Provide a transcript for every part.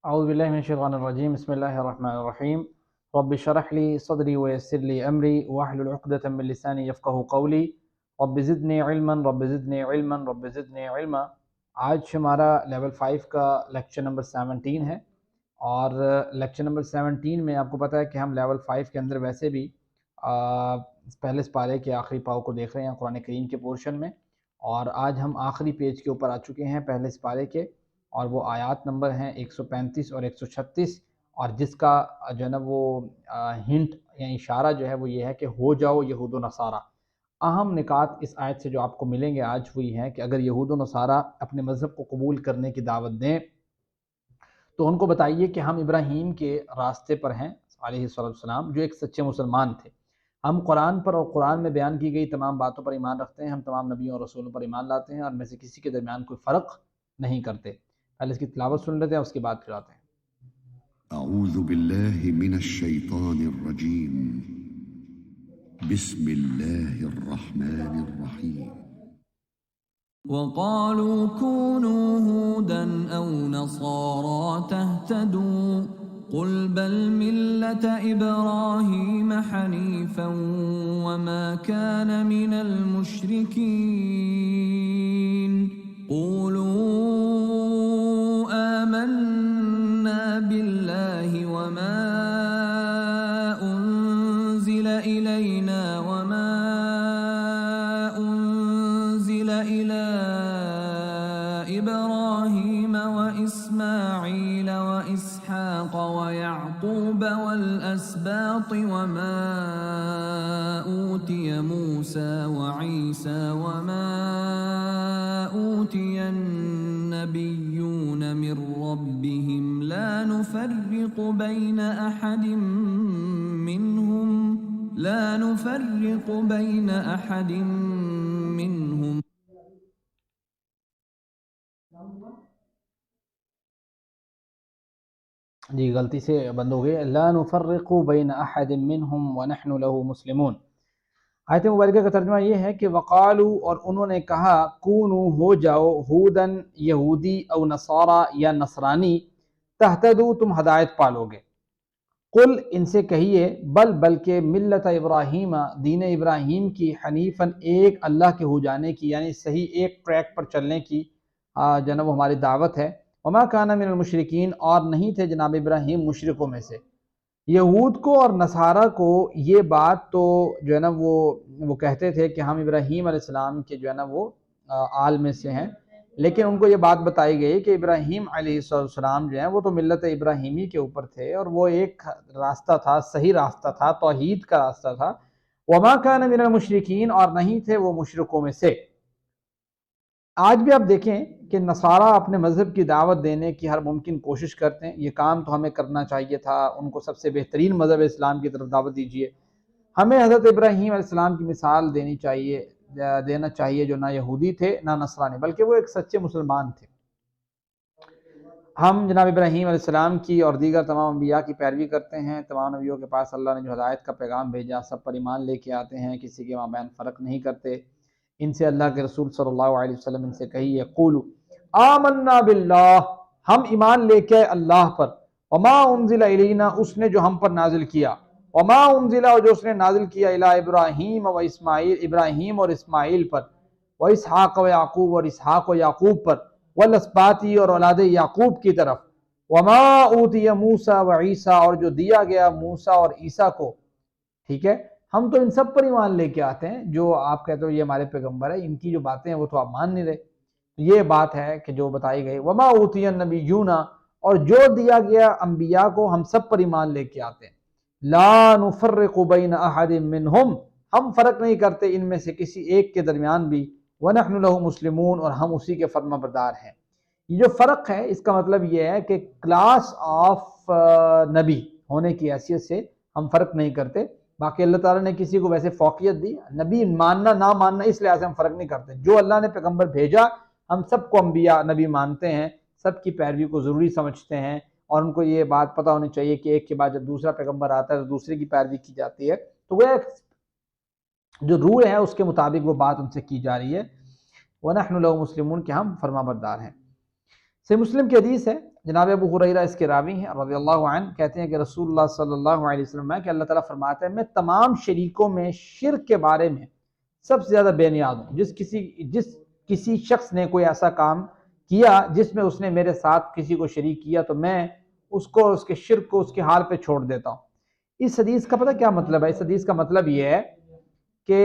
اعوذ باللہ من الشیطان الرجیم بسم اللہ الرحمن الرحیم رب اشرح لی صدری ویسر لی امری واحلل عقدۃ من لسانی یفقہوا قولی رب زدنی علما رب زدنی علما رب زدنی علما۔ آج ہمارا لیول 5 کا لیکچر نمبر 17 ہے، اور لیکچر نمبر 17 میں آپ کو پتہ ہے کہ ہم لیول 5 کے اندر ویسے بھی پہلے سپارے کے آخری پاؤ کو دیکھ رہے ہیں قرآن کریم کے پورشن میں، اور آج ہم آخری پیج کے اوپر آ چکے ہیں پہلے سپارے کے، اور وہ آیات نمبر ہیں 135 اور 136، اور جس کا جو ہے نا وہ ہنٹ یا اشارہ جو ہے وہ یہ ہے کہ ہو جاؤ یہود و نصارہ۔ اہم نکات اس آیت سے جو آپ کو ملیں گے آج وہ یہ ہے کہ اگر یہود و نصارہ اپنے مذہب کو قبول کرنے کی دعوت دیں تو ان کو بتائیے کہ ہم ابراہیم کے راستے پر ہیں علیہ السلام، جو ایک سچے مسلمان تھے۔ ہم قرآن پر اور قرآن میں بیان کی گئی تمام باتوں پر ایمان رکھتے ہیں، ہم تمام نبیوں اور رسولوں پر ایمان لاتے ہیں، اور میں سے کسی کے درمیان کوئی فرق نہیں کرتے۔ پہلے اس کی تلاوت سن لیتے ہیں، اس کے بعد پھر آتے ہیں۔ اعوذ باللہ من الشیطان الرجیم بسم اللہ الرحمن الرحیم وقالوا كونوا هودا أو نصارى تهتدوا قل بل ملة إبراهيم حنيفا وما كان من المشركين قولوا آمنا بالله وما أنزل إلينا وما أنزل إلى إبراهيم وإسماعيل وإسحاق ويعقوب والأسباط وما أوتي موسى وعيسى وما أوتي النبيون من ربهم لا نفرق بين أحد منهم جی غلطی سے بند ہو گئی، لا نفرق بین احد منہم ونحن له مسلمون۔ آیت مبارکہ کا ترجمہ یہ ہے کہ وقالو، اور انہوں نے کہا، کونو، ہو جاؤ، ہودن، یہودی، او نصارا، یا نصرانی، تہتدو، تم ہدایت پالو گے۔ قل، ان سے کہیے، بلکہ ملت ابراہیم، دین ابراہیم کی، حنیفاً، ایک اللہ کے ہو جانے کی، یعنی صحیح ایک ٹریک پر چلنے کی جناب ہماری دعوت ہے۔ وما کان من المشرکین، اور نہیں تھے جناب ابراہیم مشرکوں میں سے۔ یہود کو اور نصارہ کو یہ بات تو جو ہے نا وہ کہتے تھے کہ ہم ابراہیم علیہ السلام کے جو ہے نا وہ آل میں سے ہیں، لیکن ان کو یہ بات بتائی گئی کہ ابراہیم علیہ السلام جو ہیں وہ تو ملت ابراہیمی کے اوپر تھے، اور وہ ایک راستہ تھا، صحیح راستہ تھا، توحید کا راستہ تھا۔ وما کان من المشرکین، اور نہیں تھے وہ مشرکوں میں سے۔ آج بھی آپ دیکھیں کہ نصارہ اپنے مذہب کی دعوت دینے کی ہر ممکن کوشش کرتے ہیں، یہ کام تو ہمیں کرنا چاہیے تھا، ان کو سب سے بہترین مذہب اسلام کی طرف دعوت دیجیے، ہمیں حضرت ابراہیم علیہ السلام کی مثال دینا چاہیے جو نہ یہودی تھے نہ نصرانی، بلکہ وہ ایک سچے مسلمان تھے۔ ہم جناب ابراہیم علیہ السلام کی اور دیگر تمام انبیاء کی پیروی کرتے ہیں، تمام نبیوں کے پاس اللہ نے جو ہدایت کا پیغام بھیجا سب پر ایمان لے کے آتے ہیں، کسی کے مابین فرق نہیں کرتے۔ ان سے اللہ کے رسول صلی اللہ علیہ وسلم ان سے کہیے، قولوا آمنا باللہ، ہم ایمان لے کے اللہ پر، وما انزل الینا، اس نے جو ہم پر نازل کیا، وما انزل، اور جو اس نے نازل کیا، الی ابراہیم و اسماعیل، ابراہیم اور اسماعیل پر، و اسحاق و یعقوب، اور اسحاق و یعقوب پر، والاسباطی، اور اولاد یعقوب کی طرف، وما اوتی موسیٰ و عیسیٰ، اور جو دیا گیا موسیٰ اور عیسیٰ کو۔ ٹھیک ہے، ہم تو ان سب پر ایمان لے کے آتے ہیں، جو آپ کہتے ہو یہ ہمارے پیغمبر ہے، ان کی جو باتیں ہیں وہ تو آپ مان نہیں رہے۔ یہ بات ہے کہ جو بتائی گئی، وما اوتی النبیون، اور جو دیا گیا انبیاء کو، ہم سب پر ایمان لے کے آتے ہیں۔ لا نفرق بین احد منہم، ہم فرق نہیں کرتے ان میں سے کسی ایک کے درمیان بھی، ونحن له مسلمون، اور ہم اسی کے فرما بردار ہیں۔ یہ جو فرق ہے اس کا مطلب یہ ہے کہ کلاس آف نبی ہونے کی حیثیت سے ہم فرق نہیں کرتے۔ باقی اللہ تعالیٰ نے کسی کو ویسے فوقیت دی، نبی ماننا نہ ماننا اس لحاظ سے ہم فرق نہیں کرتے، جو اللہ نے پیغمبر بھیجا ہم سب کو انبیاء نبی مانتے ہیں، سب کی پیروی کو ضروری سمجھتے ہیں، اور ان کو یہ بات پتہ ہونی چاہیے کہ ایک کے بعد جب دوسرا پیغمبر آتا ہے تو دوسرے کی پیروی کی جاتی ہے، تو وہ جو رول ہے اس کے مطابق وہ بات ان سے کی جا رہی ہے۔ وَنَحْنُ لَهُ مُسْلِمُونَ، کہ ہم فرما بردار ہیں۔ صحیح مسلم کی حدیث ہے، جناب ابو ہریرہ اس کے راوی ہیں رضی اللہ عنہ، کہتے ہیں کہ رسول اللہ صلی اللہ علیہ وسلم کہ اللہ تعالیٰ فرماتا ہے میں تمام شریکوں میں شرک کے بارے میں سب سے زیادہ بے نیاز ہوں۔ جس کسی شخص نے کوئی ایسا کام کیا جس میں اس نے میرے ساتھ کسی کو شریک کیا تو میں اس کو، اس کے شرک کو اس کے حال پہ چھوڑ دیتا ہوں۔ اس حدیث کا پتہ کیا مطلب ہے؟ اس حدیث کا مطلب یہ ہے کہ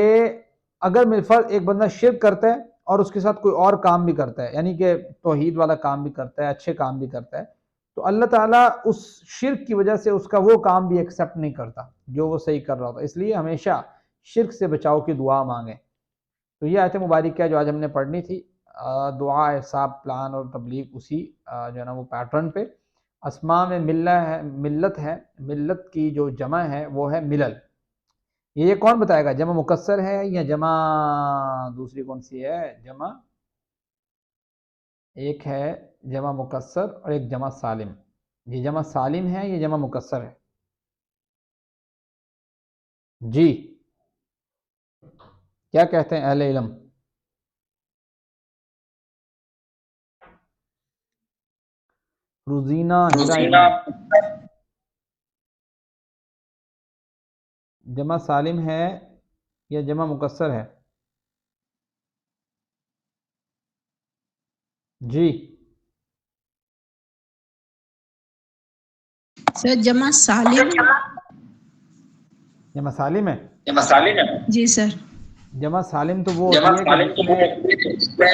اگر فرض ایک بندہ شرک کرتا ہے اور اس کے ساتھ کوئی اور کام بھی کرتا ہے، یعنی کہ توحید والا کام بھی کرتا ہے، اچھے کام بھی کرتا ہے، تو اللہ تعالیٰ اس شرک کی وجہ سے اس کا وہ کام بھی ایکسیپٹ نہیں کرتا جو وہ صحیح کر رہا ہوتا، اس لیے ہمیشہ شرک سے بچاؤ کی دعا مانگیں۔ تو یہ آیت مبارک ہے جو آج ہم نے پڑھنی تھی، دعا، احساب، پلان اور تبلیغ، اسی جو ہے نا وہ پیٹرن پہ۔ اسماء میں ملت ہے، ملت کی جو جمع ہے وہ ہے ملل۔ یہ کون بتائے گا؟ جمع مکسر ہے یا جمع دوسری کون سی ہے؟ جمع ایک ہے جمع مکسر اور ایک جمع سالم۔ یہ جمع سالم ہے، یہ جمع مکسر ہے؟ جی کیا کہتے ہیں اہل علم؟ روزینہ ہیرا جمع سالم ہے یا جمع مکسر ہے؟ جی سر جمع سالم جمع سالم ہے؟ جی سر۔ جمع سالم تو وہ ہوتی ہے کہ جس میں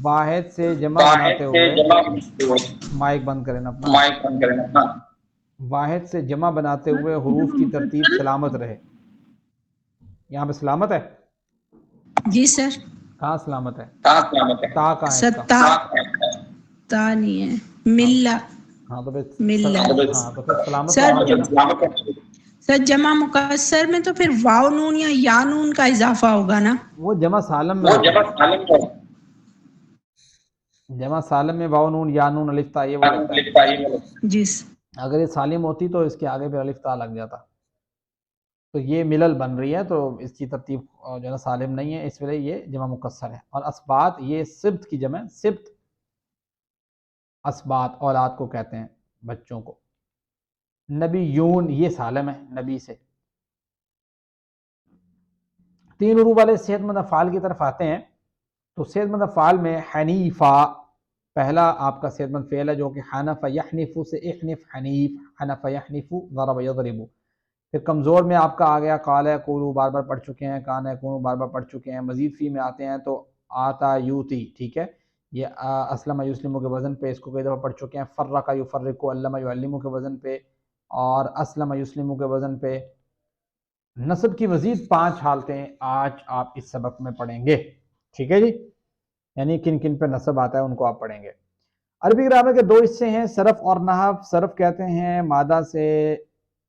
واحد سے جمع بناتے ہوئے، مائک بند کریں اپنا، واحد سے جمع بناتے ہوئے حروف کی ترتیب سلامت رہے۔ یہاں پہ سلامت ہے؟ جی سر۔ کہاں سلامت ہے؟ تا کہاں ہے اس کا؟ تا نہیں ہے، ملہ۔ ہاں تو ملہ۔ ہاں تو پھر سلامت سر ہونا چاہیے۔ سر جمع مکسر میں تو پھر واو نون یا یا نون کا اضافہ ہوگا نا؟ وہ جمع سالم میں جمع سالم میں واو نون یا نون الف تا یہ وہ لگتا ہے۔ جی اگر یہ سالم ہوتی تو اس کے آگے پہ الف تا لگ جاتا، تو یہ ملل بن رہی ہے، تو اس کی ترتیب جو ہے نا سالم نہیں ہے، اس وجہ یہ جمع مکسر ہے۔ اور اسبات یہ سبت کی جمع، سبت اسبات اولاد کو کہتے ہیں، بچوں کو۔ نبیون یہ سالم ہے نبی سے۔ تین حروف والے صحت مند افعال کی طرف آتے ہیں، تو صحت مند افعال میں حنیفہ پہلا آپ کا صحت مند فعل ہے، جو کہ حنف یحنف سے احنف حنیف، حنف یحنف ضرب یضرب۔ پھر کمزور میں آپ کا آ گیا قال یقول، بار بار پڑھ چکے ہیں، کان یکون بار بار پڑھ چکے ہیں۔ مزید فی میں آتے ہیں تو آتا یوتی، ٹھیک ہے، یہ اسلم یسلم کے وزن پہ اس کو کئی دفعہ پڑھ چکے ہیں۔ فرق یفرق، علم یعلم کے وزن پہ، اور اسلم یسلم کے وزن پہ۔ نصب کی مزید 5 حالتیں آج آپ اس سبق میں پڑھیں گے، ٹھیک ہے جی، یعنی کن کن پہ نصب آتا ہے ان کو آپ پڑھیں گے۔ عربی گرامر کے 2 حصے ہیں، صرف اور نحو۔ صرف کہتے ہیں مادہ سے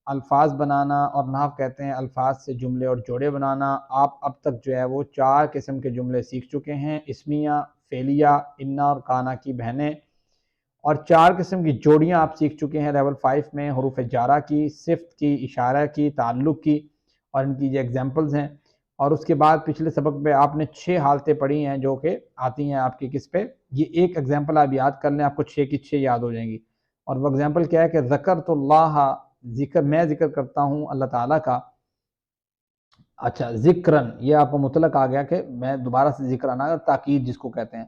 الفاظ بنانا، اور نحو کہتے ہیں الفاظ سے جملے اور جوڑے بنانا۔ آپ اب تک جو ہے وہ 4 قسم کے جملے سیکھ چکے ہیں، اسمیہ، فعلیہ، انا اور کانا کی بہنیں، اور 4 قسم کی جوڑیاں آپ سیکھ چکے ہیں لیول 5 میں، حروف جارہ کی، صفت کی، اشارہ کی، تعلق کی، اور ان کی یہ ایگزامپلز ہیں۔ اور اس کے بعد پچھلے سبق میں آپ نے 6 حالتیں پڑھی ہیں جو کہ آتی ہیں آپ کی کس پہ، یہ ایک ایگزامپل آپ یاد کر لیں، آپ کو 6 کی 6 یاد ہو جائیں گی۔ اور وہ ایگزامپل کیا ہے کہ ذکرت اللہ، میں ذکر کرتا ہوں اللہ تعالیٰ کا۔ اچھا ذکرن، یہ آپ کو مطلق آ گیا کہ میں دوبارہ سے ذکر آنا، تاکید جس کو کہتے ہیں۔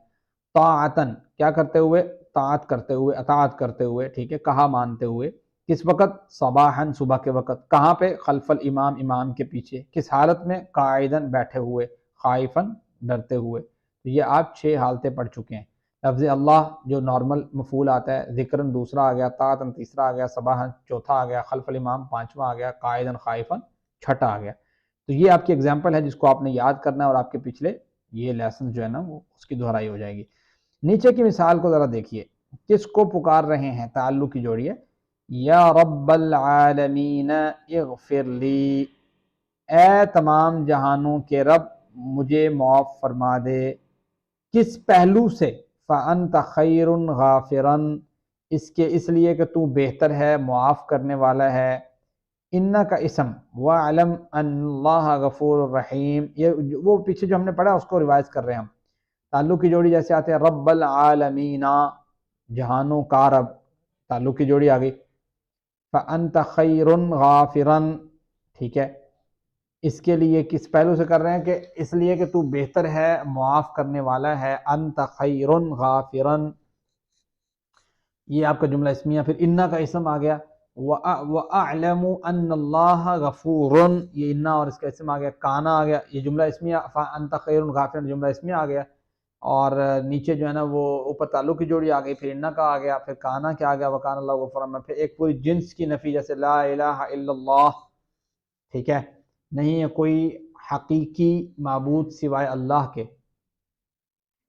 طاعتن، کیا کرتے ہوئے؟ طاعت کرتے ہوئے، اطاعت کرتے ہوئے، ٹھیک ہے، کہا مانتے ہوئے۔ کس وقت؟ صباحاً، صبح کے وقت۔ کہاں پہ؟ خلف الامام، امام کے پیچھے۔ کس حالت میں؟ قاعدن، بیٹھے ہوئے۔ خائفاً، ڈرتے ہوئے۔ تو یہ آپ 6 حالتیں پڑھ چکے ہیں۔ لفظ اللہ جو نارمل مفعول آتا ہے، ذکرن دوسرا آ گیا، طاعتن تیسرا آ گیا، صباحاً چوتھا آ گیا، خلف الامام 5واں آ گیا، قاعدن خائفاً چھٹا آ گیا۔ تو یہ آپ کی ایگزامپل ہے جس کو آپ نے یاد کرنا ہے، اور آپ کے پچھلے یہ لیسن جو ہے نا وہ اس کی دہرائی ہو جائے گی۔ نیچے کی مثال کو ذرا دیکھیے، کس کو پکار رہے ہیں؟ تعلق کی جوڑی ہے، یا رب العالمین اغفر لی، اے تمام جہانوں کے رب مجھے معاف فرما دے۔ کس پہلو سے؟ فَأَنْتَ خَيْرٌ غَافِرًا، اس لیے کہ تو بہتر ہے، معاف کرنے والا ہے۔ اِنَّ کا اسم، وَعْلَمْ أَنَّ اللَّهَ غَفُورٌ رَحِيمٌ، یہ وہ پیچھے جو ہم نے پڑھا اس کو ریوائز کر رہے ہیں ہم۔ تعلق کی جوڑی جیسے آتے ہیں رب العالمین، جہانوں کا رب، تعلق کی جوڑی آ گئی. فَأَنْتَ خَيْرٌ غَافِرًا، ٹھیک ہے، اس کے لیے کس پہلو سے کر رہے ہیں کہ اس لیے کہ تو بہتر ہے، معاف کرنے والا ہے. انت خیر غافرا، یہ آپ کا جملہ اسمیہ. پھر انا کا اسم آ گیا. وَأَعْلَمُ أَنَّ اللَّهَ غَفُورٌ، یہ انا اور اس کا اسم آ گیا. کانا آ گیا، یہ جملہ اسمیہ. فَأَنْتَ خَيْرٌ غَافِرًا جملہ اسمیہ آ گیا. اور نیچے جو ہے نا وہ اوپر تعلق کی جوڑی آ گئی، پھر انا کا آ گیا، پھر کانا کیا آ گیا، وَكَانَ اللَّهُ غَفُورًا. پھر ایک پوری جنس کی نفی، جیسے لا الہ الا اللہ، ٹھیک ہے، نہیں ہے کوئی حقیقی معبود سوائے اللہ کے.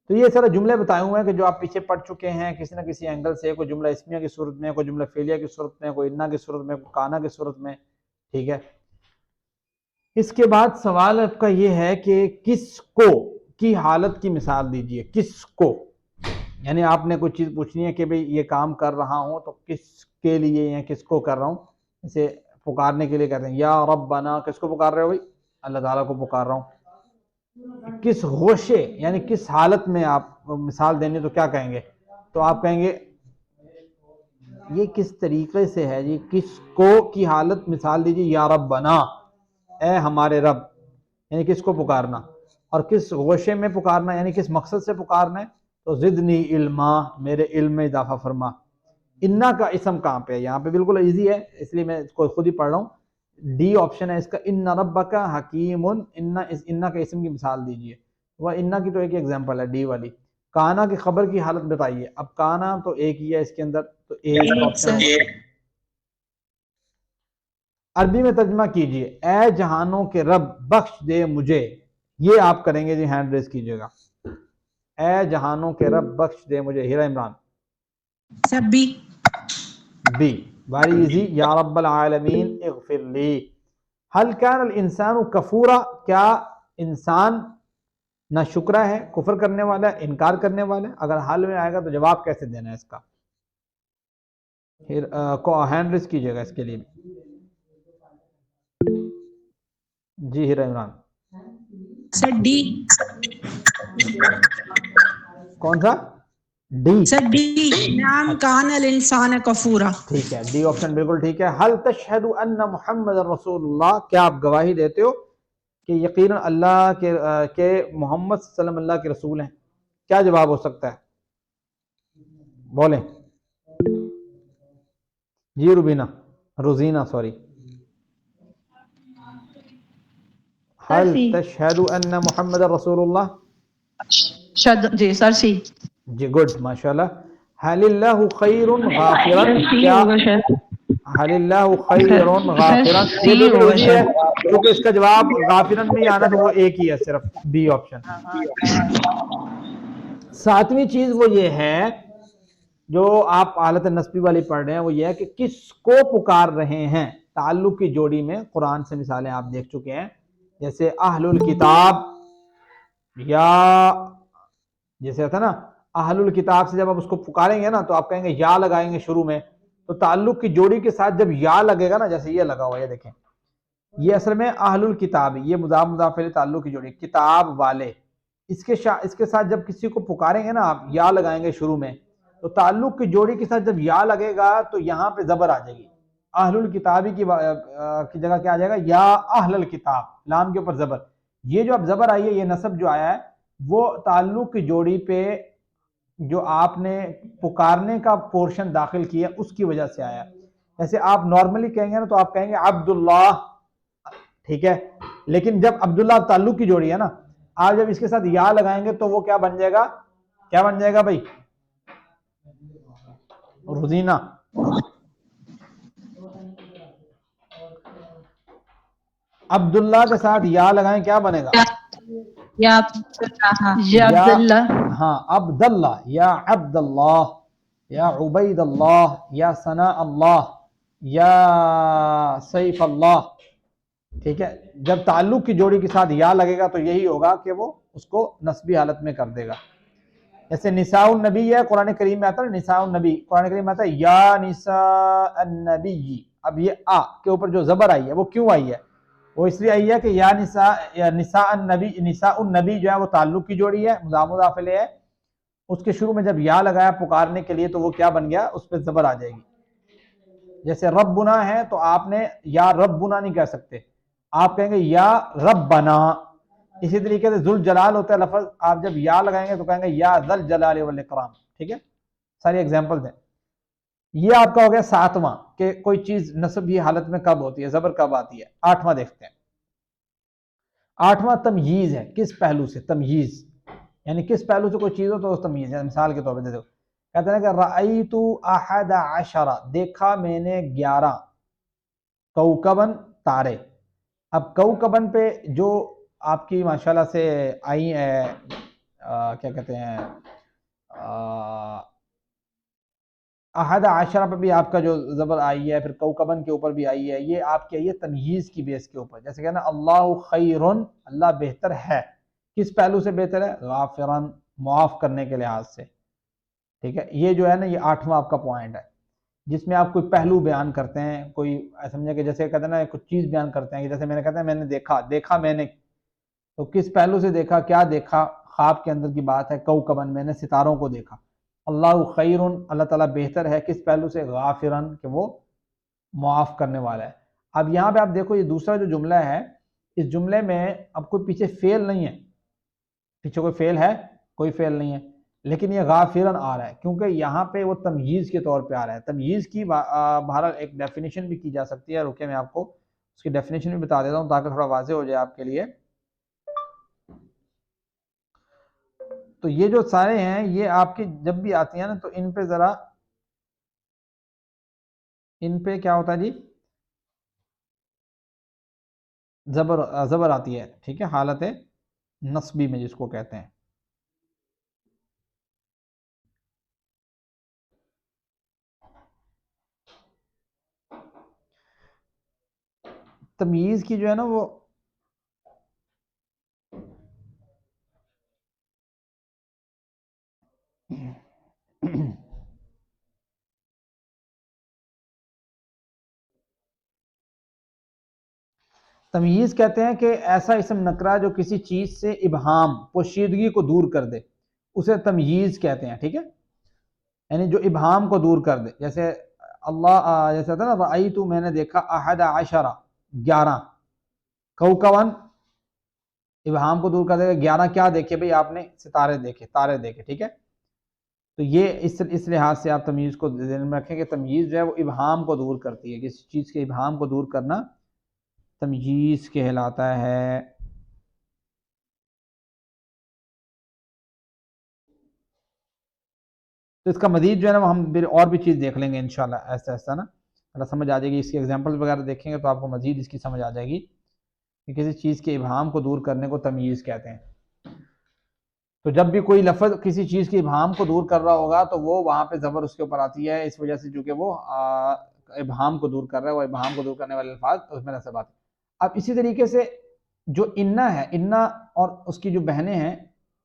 تو یہ سارے جملے بتائے ہوئے ہیں کہ جو آپ پیچھے پڑھ چکے ہیں کسی نہ کسی اینگل سے، کوئی جملہ اسمیہ کی صورت میں، کوئی جملہ فعلیہ کی صورت میں، کوئی انا کی صورت میں، کوئی کانا کی صورت میں، ٹھیک ہے. اس کے بعد سوال آپ کا یہ ہے کہ کس کو کی حالت کی مثال دیجئے. کس کو، یعنی آپ نے کوئی چیز پوچھنی ہے کہ بھئی یہ کام کر رہا ہوں تو کس کے لیے یا کس کو کر رہا ہوں. اسے پکارنے کے لیے کہتے ہیں یا ربنا، کس کو پکار رہے ہو بھائی؟ اللہ تعالیٰ کو پکار رہا ہوں. کس غوشے یعنی کس حالت میں آپ مثال دیں گے تو کیا کہیں گے؟ تو آپ کہیں گے یہ کس طریقے سے ہے جی، کس کو کی حالت مثال دیجیے. یا ربنا، اے ہمارے رب، یعنی کس کو پکارنا. اور کس غوشے میں پکارنا یعنی کس مقصد سے پکارنا ہے؟ تو زدنی علما، میرے علم میں اضافہ فرما. انا کا اسم کہاں پہ ہے؟ یہاں پہ بالکل ایزی ہے، اس لیے میں اس کو خود ہی پڑھ رہا ہوں. ڈی آپشن ہے اس کا. ان ربک حکیم، انا کے اسم کی مثال دیجئے. وہ انا کی تو ایک ایگزامپل ہے ڈی والی. کانا کی خبر کی حالت بتائیے. اب کانا تو ایک ہی ہے اس کے اندر، تو ایک آپشن ہے. عربی میں ترجمہ کیجئے، اے جہانوں کے رب بخش دے مجھے. یہ آپ کریں گے جی، ہینڈ ریز کیجئے گا. اے جہانوں کے رب بخش دے مجھے. Hira Imran. Sir B. B very easy. یا رب العالمین اغفر لی. حل کان الانسان کفورا، کیا انسان نہ شکرہ ہے، کفر کرنے والا ہے، انکار کرنے والا ہے؟ اگر حل میں آئے گا تو جواب کیسے دینا ہے اس کا؟ ہینڈ ریز کیجئے گا اس کے لیے. جی ہیرا عمران. سر ڈی. کون سا؟ ڈی. سر ڈی، نعم کان الانسان کفورا. ٹھیک ہے، ڈی آپشن بالکل ٹھیک ہے. حل تشہد ان محمد رسول اللہ، کیا آپ گواہی دیتے ہو کہ یقیناً اللہ کے محمد صلی اللہ علیہ وسلم اللہ کے رسول ہیں؟ کیا جواب ہو سکتا ہے؟ بولیں. جی روزینہ سوری. حل تشہد ان محمد رسول اللہ. جی سر سی. جی گڈ، ماشاءاللہ. حل اللہ خیر غافرا، کیا حل اللہ خیر غافرا، یہ بالکل ایزی ہے کیونکہ اس کا جواب غافرن میں آنا تو وہ ایک ہی ہے، صرف بی آپشن. ساتویں چیز وہ یہ ہے جو آپ حالت نسبی والی پڑھ رہے ہیں، وہ یہ ہے کہ کس کو پکار رہے ہیں. تعلق کی جوڑی میں قرآن سے مثالیں آپ دیکھ چکے ہیں، جیسے اہل الکتاب، یا جیسے ہوتا ہے نا اہل الکتاب سے جب آپ اس کو پکاریں گے نا تو آپ کہیں گے یا لگائیں گے شروع میں. تو تعلق کی جوڑی کے ساتھ جب یا لگے گا نا، جیسے یہ لگا ہوا ہے دیکھیں، یہ اصل میں اہل الکتاب، یہ مضاف مضاف الیہ تعلق کی جوڑی، کتاب والے. اس کے ساتھ جب کسی کو پکاریں گے نا آپ، یا لگائیں گے شروع میں، تو تعلق کی جوڑی کے ساتھ جب یا لگے گا تو یہاں پہ زبر آ جائے گی. اہل الکتابی کی جگہ کیا آ جائے گا؟ یا اہل الکتاب، لام کے اوپر زبر. یہ جو اب زبر آئی ہے، یہ نصب جو آیا ہے وہ تعلق کی جوڑی پہ جو آپ نے پکارنے کا پورشن داخل کیا اس کی وجہ سے آیا. جیسے آپ نارملی کہیں گے نا تو آپ کہیں گے عبداللہ، ٹھیک ہے، لیکن جب عبداللہ تعلق کی جوڑی ہے نا، آپ جب اس کے ساتھ یا لگائیں گے تو وہ کیا بن جائے گا؟ کیا بن جائے گا بھائی؟ روزینہ. عبداللہ کے ساتھ یا لگائیں، کیا بنے گا؟ یا عبداللہ. ہاں عبداللہ، یا عبداللہ، یا عبید اللہ، یا ثناء اللہ، یا سیف اللہ. ٹھیک ہے، جب تعلق کی جوڑی کے ساتھ یا لگے گا تو یہی ہوگا کہ وہ اس کو نسبی حالت میں کر دے گا. جیسے نساء النبی ہے، قرآن کریم میں آتا ہے نساء النبی، قرآن کریم میں آتا ہے یا نساء النبی. اب یہ آ کے اوپر جو زبر آئی ہے وہ کیوں آئی ہے؟ وہ اس لیے آئی ہے کہ یا نساء النبی جو ہے وہ تعلق کی جوڑی ہے، مضاف مضاف الیہ ہے، اس کے شروع میں جب یا لگایا پکارنے کے لیے تو وہ کیا بن گیا؟ اس پہ زبر آ جائے گی. جیسے ربنا ہے تو آپ نے یا ربنا نہیں کہہ سکتے، آپ کہیں گے یا ربنا. اسی طریقے سے ذل جلال ہوتا ہے لفظ، آپ جب یا لگائیں گے تو کہیں گے یا ذل جلال والاکرام. ٹھیک ہے، ساری ایگزامپلز ہیں. یہ آپ کا ہو گیا 7واں کہ کوئی چیز نصب ہی حالت میں کب ہوتی ہے، زبر کب آتی ہے. 8واں دیکھتے ہیں. 8واں تمییز ہے. کس پہلو سے؟ تمییز یعنی کس پہلو سے کوئی چیز ہو تو اس تمییز ہے. مثال کے طور پہ دیکھو، کہتے ہیں کہ رأیت 11، دیکھا میں نے 11 کوکبن تارے. اب کوکبن پہ جو آپ کی ماشاءاللہ سے آئی ہے کیا کہتے ہیں 11 پہ بھی آپ کا جو زبر آئی ہے، پھر کوکبن کے اوپر بھی آئی ہے، یہ آپ کی آئی ہے تمییز کی بیس کے اوپر. جیسے کہنا اللہ خیرن، اللہ بہتر ہے. کس پہلو سے بہتر ہے؟ غافرن، معاف کرنے کے لحاظ سے. ٹھیک ہے، یہ جو ہے نا یہ 8واں آپ کا پوائنٹ ہے جس میں آپ کوئی پہلو بیان کرتے ہیں. کوئی سمجھے کہ جیسے کہتے ہیں نا کچھ چیز بیان کرتے ہیں کہ جیسے میں نے کہتا ہے میں نے دیکھا میں نے، تو کس پہلو سے دیکھا؟ کیا دیکھا؟ خواب کے اندر کی بات ہے. کوکبن، میں نے ستاروں کو دیکھا. اللہ خیرن، اللہ تعالیٰ بہتر ہے. کس پہلو سے؟ غافرن، کہ وہ معاف کرنے والا ہے. اب یہاں پہ آپ دیکھو یہ دوسرا جو جملہ ہے، اس جملے میں اب کوئی پیچھے فعل نہیں ہے. پیچھے کوئی فعل ہے؟ کوئی فعل نہیں ہے، لیکن یہ غافرن آ رہا ہے کیونکہ یہاں پہ وہ تمییز کے طور پہ آ رہا ہے. تمییز کی بہرحال ایک ڈیفینیشن بھی کی جا سکتی ہے. رکے میں آپ کو اس کی ڈیفینیشن بھی بتا دیتا ہوں تاکہ تھوڑا واضح ہو جائے آپ کے لیے. تو یہ جو سارے ہیں یہ آپ کی جب بھی آتی ہیں نا تو ان پہ ذرا، ان پہ کیا ہوتا ہے جی؟ زبر آتی ہے. ٹھیک ہے، حالت نصبی میں جس کو کہتے ہیں. تمییز کی جو ہے نا وہ تمییز کہتے ہیں کہ ایسا اسم نکرہ جو کسی چیز سے ابہام، پوشیدگی کو دور کر دے، اسے تمییز کہتے ہیں. ٹھیک ہے، یعنی جو ابہام کو دور کر دے. جیسے اللہ جیسے ہوتا ہے نا رأیت، میں نے دیکھا 11 کوکبن، ابہام کو دور کر دے گا. 11 کیا دیکھے بھئی آپ نے؟ ستارے دیکھے، تارے دیکھے. ٹھیک ہے، تو یہ اس لحاظ سے آپ تمییز کو ذہن میں رکھیں کہ تمییز جو ہے وہ ابہام کو دور کرتی ہے. کسی چیز کے ابہام کو دور کرنا تمییز کہلاتا ہے. تو اس کا مزید جو ہے نا ہم اور بھی چیز دیکھ لیں گے انشاءاللہ ایسا ایسا نا، اللہ سمجھ آ جائے گی. اس کی ایگزامپل وغیرہ دیکھیں گے تو آپ کو مزید اس کی سمجھ آ جائے گی کہ کسی چیز کے ابہام کو دور کرنے کو تمییز کہتے ہیں. تو جب بھی کوئی لفظ کسی چیز کے ابہام کو دور کر رہا ہوگا تو وہ وہاں پہ زبر اس کے اوپر آتی ہے، اس وجہ سے چونکہ وہ ابہام کو دور کر رہا ہے. وہ ابہام کو دور کرنے والے الفاظ اس میں نصب آتے ہیں. اب اسی طریقے سے جو انا ہے، انا اور اس کی جو بہنیں ہیں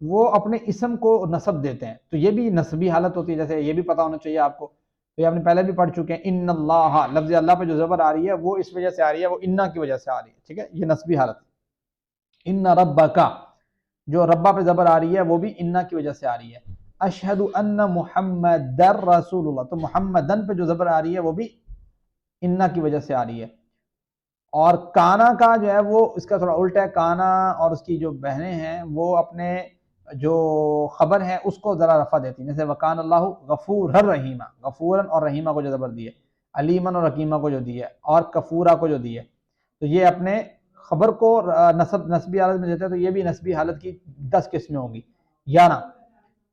وہ اپنے اسم کو نصب دیتے ہیں، تو یہ بھی نصبی حالت ہوتی ہے. جیسے یہ بھی پتہ ہونا چاہیے آپ کو، تو یہ آپ نے پہلے بھی پڑھ چکے ہیں. ان اللہ، لفظ اللہ پہ جو زبر آ رہی ہے وہ اس وجہ سے آ رہی ہے، وہ انا کی وجہ سے آ رہی ہے. ٹھیک ہے، یہ نصبی حالت. ان ربک، جو ربا پہ زبر آ رہی ہے وہ بھی انا کی وجہ سے آ رہی ہے. اشہد ان محمد رسول اللہ، تو محمدن پہ جو زبر آ رہی ہے وہ بھی انا کی وجہ سے آ رہی ہے. اور کانا کا جو ہے وہ اس کا تھوڑا الٹا ہے. کانا اور اس کی جو بہنیں ہیں وہ اپنے جو خبر ہے اس کو ذرا رفع دیتی ہیں. جیسے وکان اللہ غفور الرحیمہ، غفورن اور رحیمہ کو جو زبر دی ہے، علیمن اور حکیمہ کو جو دی ہے، اور کفورہ کو جو دی ہے، تو یہ اپنے خبر کو نسبی حالت میں دیتے ہیں. تو یہ بھی نسبی حالت کی 10 قسمیں ہوں گی. 11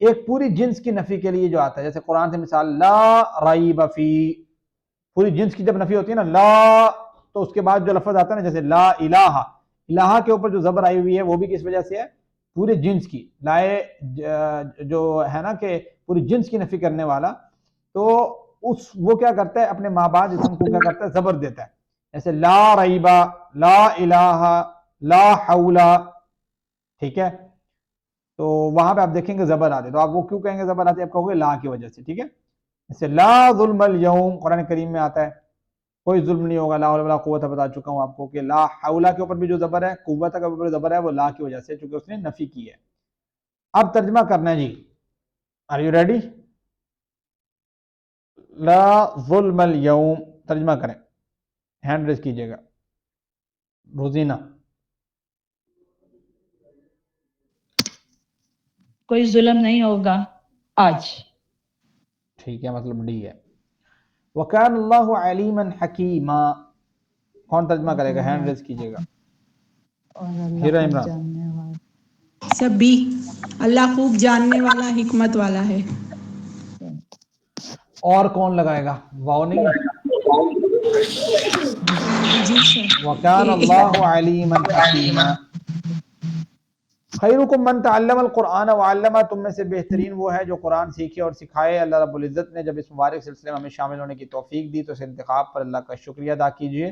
ایک پوری جنس کی نفی کے لیے جو آتا ہے، جیسے قرآن سے مثال لا ریب فی، پوری جنس کی جب نفی ہوتی ہے نا لا، تو اس کے بعد جو لفظ آتا ہے نا جیسے لا الہ، الہ کے اوپر جو زبر آئی ہوئی ہے وہ بھی کس وجہ سے ہے؟ پورے جنس کی. لائے جو ہے نا کہ پوری جنس کی نفی کرنے والا، تو وہ کیا کرتا ہے اپنے ماں بعد اسم کو کیا کرتا ہے؟ زبر دیتا ہے. جیسے لا ریبا، لا الہ، لا حول. ٹھیک ہے، تو وہاں پہ آپ دیکھیں گے زبر آتے، تو آپ وہ کیوں کہیں گے زبر آتے؟ آپ کہو گے لا کی وجہ سے. ٹھیک ہے، جیسے لا ظلم اليوم قرآن کریم میں آتا ہے، کوئی ظلم نہیں ہوگا. لا حول ولا قوت بتا چکا ہوں آپ کو کہ لا حول کے اوپر بھی جو زبر ہے، قوت کے اوپر زبر ہے، وہ لا کی وجہ سے چونکہ اس نے نفی کی ہے. اب ترجمہ کرنا ہے جی. Are you ready? لا ظلم اليوم ترجمہ کریں، ہینڈ ریز کیجئے گا. روزینہ کوئی ظلم نہیں ہوگا آج. ٹھیک ہے، مطلب ڈی ہے. وَكَانَ اللَّهُ عَلِيمًا حَكِيمًا کون ترجمہ کرے گا؟ ہینڈ ریز کیجئے گا. ہیرا عمران. سب بھی اللہ خوب جاننے والا حکمت والا ہے. اور کون لگائے گا؟ واو نہیں ہے. جی سر. وَكَانَ اللَّهُ عَلِيمًا حَكِيمًا. خیرکم من تعلم القرآن وعلمہ، تم میں سے بہترین وہ ہے جو قرآن سیکھے اور سکھائے. اللہ رب العزت نے جب اس مبارک سلسلے میں ہمیں شامل ہونے کی توفیق دی تو اس انتخاب پر اللہ کا شکریہ ادا کیجئے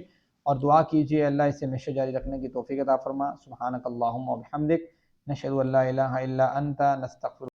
اور دعا کیجئے اللہ اسے ہمیشہ جاری رکھنے کی توفیق عطا فرما. سبحانک اللہم و بحمدک، نشہد ان لا الہ الا انت، نستغفرک.